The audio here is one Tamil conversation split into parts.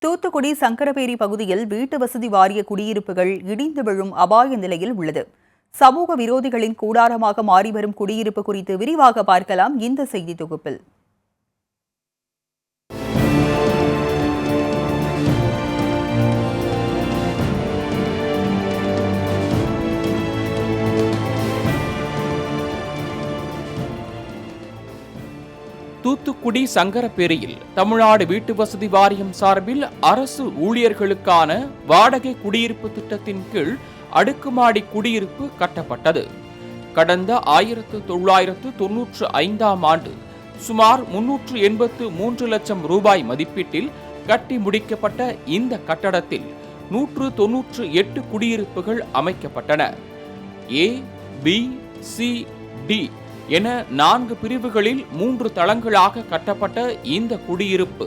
தூத்துக்குடி சங்கரபேரி பகுதியில் வீட்டு வசதி வாரிய குடியிருப்புகள் இடிந்து விழும் அபாய நிலையில் உள்ளது. சமூக விரோதிகளின் கூடாரமாக மாறிவரும் குடியிருப்பு குறித்து விரிவாக பார்க்கலாம் இந்த செய்தி தொகுப்பில். தூத்துக்குடி சங்கரபேரியில் தமிழ்நாடு வீட்டு வசதி வாரியம் சார்பில் அரசு ஊழியர்களுக்கான வாடகை குடியிருப்பு திட்டத்தின் கீழ் அடுக்குமாடி குடியிருப்பு கட்டப்பட்டது. கடந்த 1995ஆம் ஆண்டு சுமார் 383 லட்சம் ரூபாய் மதிப்பீட்டில் கட்டி முடிக்கப்பட்ட இந்த கட்டடத்தில் 198 குடியிருப்புகள் அமைக்கப்பட்டன. A, B, C, D என 4 பிரிவுகளில் 3 தளங்களாக கட்டப்பட்ட இந்த குடியிருப்பு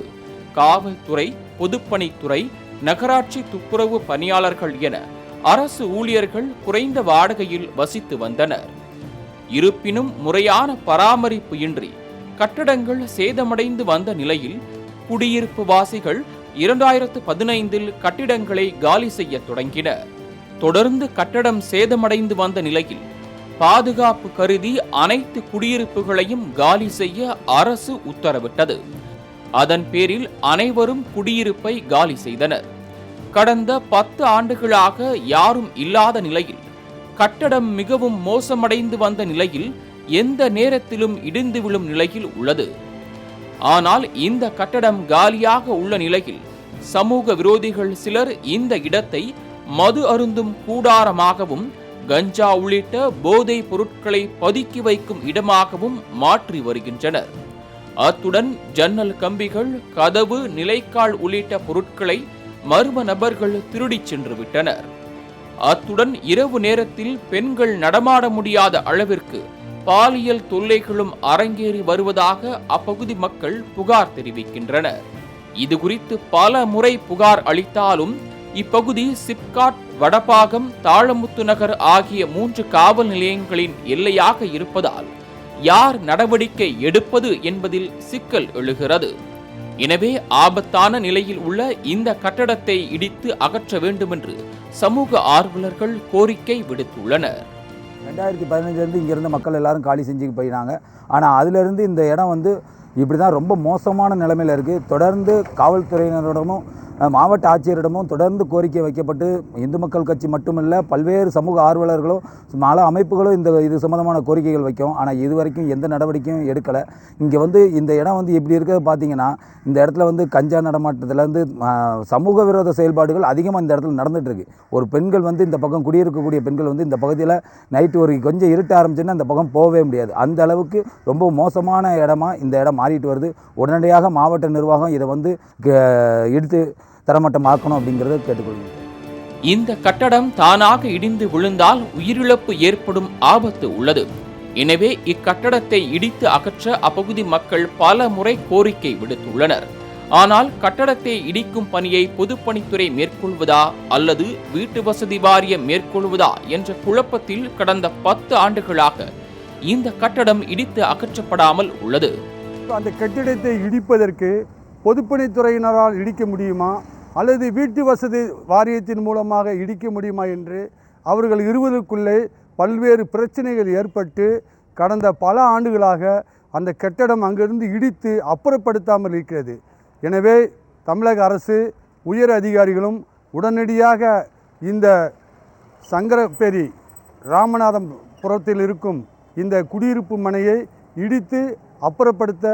காவல்துறை, பொதுப்பணித்துறை, நகராட்சி துப்புரவு பணியாளர்கள் என அரசு ஊழியர்கள் குறைந்த வாடகையில் வசித்து வந்தனர். இருப்பினும் முறையான பராமரிப்பு இன்றி கட்டடங்கள் சேதமடைந்து வந்த நிலையில் குடியிருப்பு வாசிகள் 2015இல் கட்டிடங்களை காலி செய்ய தொடங்கினர். தொடர்ந்து கட்டடம் சேதமடைந்து வந்த நிலையில் பாதுகாப்பு கருதி அனைத்து குடியிருப்புகளையும் காலி செய்ய அரசு உத்தரவிட்டது. அதன் பேரில் அனைவரும் குடியிருப்பை காலி செய்தனர். கடந்த 10 ஆண்டுகளாக யாரும் இல்லாத நிலையில் கட்டடம் மிகவும் மோசமடைந்து வந்த நிலையில் எந்த நேரத்திலும் இடிந்து விழும் நிலையில் உள்ளது. ஆனால் இந்த கட்டடம் காலியாக உள்ள நிலையில் சமூக விரோதிகள் சிலர் இந்த இடத்தை மது அருந்தும் கூடாரமாகவும் கஞ்சா உள்ளிட்ட போதைப் பொருட்களை பதுக்கி வைக்கும் இடமாகவும் மாற்றி வருகின்றனர். அத்துடன் ஜன்னல் கம்பிகள், கதவு, நிலைக்கால் உள்ளிட்ட பொருட்களை மர்ம நபர்கள் திருடிச் சென்று விட்டனர். அத்துடன் இரவு நேரத்தில் பெண்கள் நடமாட முடியாத அளவிற்கு பாலியல் தொல்லைகளும் அரங்கேறி வருவதாக அப்பகுதி மக்கள் புகார் தெரிவிக்கின்றனர். இதுகுறித்து பல முறை புகார் அளித்தாலும் இப்பகுதி சிப்காட், வடபாகம், தாழமுத்து நகர் ஆகிய 3 காவல் நிலையங்களின் எல்லையாக இருப்பதால் யார் நடவடிக்கை எடுப்பது என்பதில் சிக்கல் எழுகிறது. எனவே ஆபத்தான நிலையில் உள்ள இந்த கட்டடத்தை இடித்து அகற்ற வேண்டும் என்று சமூக ஆர்வலர்கள் கோரிக்கை விடுத்துள்ளனர். 2015 இங்கிருந்து மக்கள் எல்லாரும் காலி செஞ்சு போயினாங்க. ஆனால் அதிலிருந்து இந்த இடம் இப்படி தான் ரொம்ப மோசமான நிலைமையில் இருக்குது. தொடர்ந்து காவல்துறையினரிடமும் மாவட்ட ஆட்சியரிடமும் தொடர்ந்து கோரிக்கை வைக்கப்பட்டு இந்து மக்கள் கட்சி மட்டுமில்லை, பல்வேறு சமூக ஆர்வலர்களும் பல அமைப்புகளும் இது சம்பந்தமான கோரிக்கைகள் வைக்கும். ஆனால் இது வரைக்கும் எந்த நடவடிக்கையும் எடுக்கலை. இங்கே இந்த இடம் எப்படி இருக்கிறது பார்த்தீங்கன்னா, இந்த இடத்துல கஞ்சா நடமாட்டத்துலேருந்து சமூக விரோத செயல்பாடுகள் அதிகமாக இந்த இடத்துல நடந்துகிட்ருக்கு. ஒரு பெண்கள் இந்த பக்கம் குடியிருக்கக்கூடிய பெண்கள் இந்த பகுதியில் நைட்டு ஒரு கொஞ்சம் இருட்ட ஆரம்பிச்சுன்னா அந்த பக்கம் போகவே முடியாது. அந்த அளவுக்கு ரொம்ப மோசமான இடமா இந்த இடம் மாறிட்டு வருது. உடனடியாக மாவட்ட நிர்வாகம் இதை எடுத்து தரமட்டமாக்கணும் அப்படிங்கிறத கேட்டுக்கொள்கிறேன். இந்த கட்டடம் தானாக இடிந்து விழுந்தால் உயிரிழப்பு ஏற்படும் ஆபத்து உள்ளது. எனவே இக்கட்டடத்தை இடித்து அகற்ற அப்பகுதி மக்கள் பல முறை கோரிக்கை விடுத்துள்ளனர். ஆனால் கட்டடத்தை இடிக்கும் பணியை பொதுப்பணித்துறை மேற்கொள்வதா அல்லது வீட்டு வசதி வாரியம் மேற்கொள்வதா என்ற குழப்பத்தில் கடந்த 10 ஆண்டுகளாக இந்த கட்டடம் இடித்து அகற்றப்படாமல் உள்ளது. அந்த கட்டிடத்தை இடிப்பதற்கு பொதுப்பணித்துறையினரால் இடிக்க முடியுமா அல்லது வீட்டு வசதி வாரியத்தின் மூலமாக இடிக்க முடியுமா என்று அவர்கள் இருவருக்குள்ளே பல்வேறு பிரச்சனைகள் ஏற்பட்டு கடந்த பல ஆண்டுகளாக அந்த கட்டடம் அங்கிருந்து இடித்து அப்புறப்படுத்தாமல் இருக்கிறது. எனவே தமிழக அரசு உயர் அதிகாரிகளும் உடனடியாக இந்த சங்கரபேரி ராமநாதபுரத்தில் இருக்கும் இந்த குடியிருப்பு மனையை இடித்து அப்புறப்படுத்த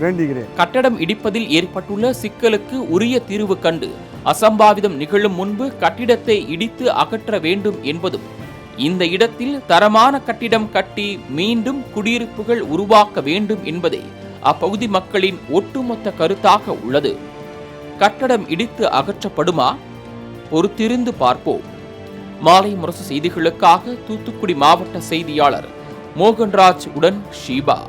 வேண்டுகிறேன். கட்டடம் இடிப்பதில் ஏற்பட்டுள்ள சிக்கலுக்கு உரிய தீர்வு கண்டு அசம்பாவிதம் நிகழும் முன்பு கட்டிடத்தை இடித்து அகற்ற வேண்டும் என்பதும், இந்த இடத்தில் தரமான கட்டிடம் கட்டி மீண்டும் குடியிருப்புகள் உருவாக்க வேண்டும் என்பதே அப்பகுதி மக்களின் ஒட்டுமொத்த கருத்தாக உள்ளது. கட்டடம் இடித்து அகற்றப்படுமா? பொறுத்திருந்து பார்ப்போம். மாலை முரசு செய்திகளுக்காக தூத்துக்குடி மாவட்ட செய்தியாளர் மோகன்ராஜ் உடன் ஷீபா.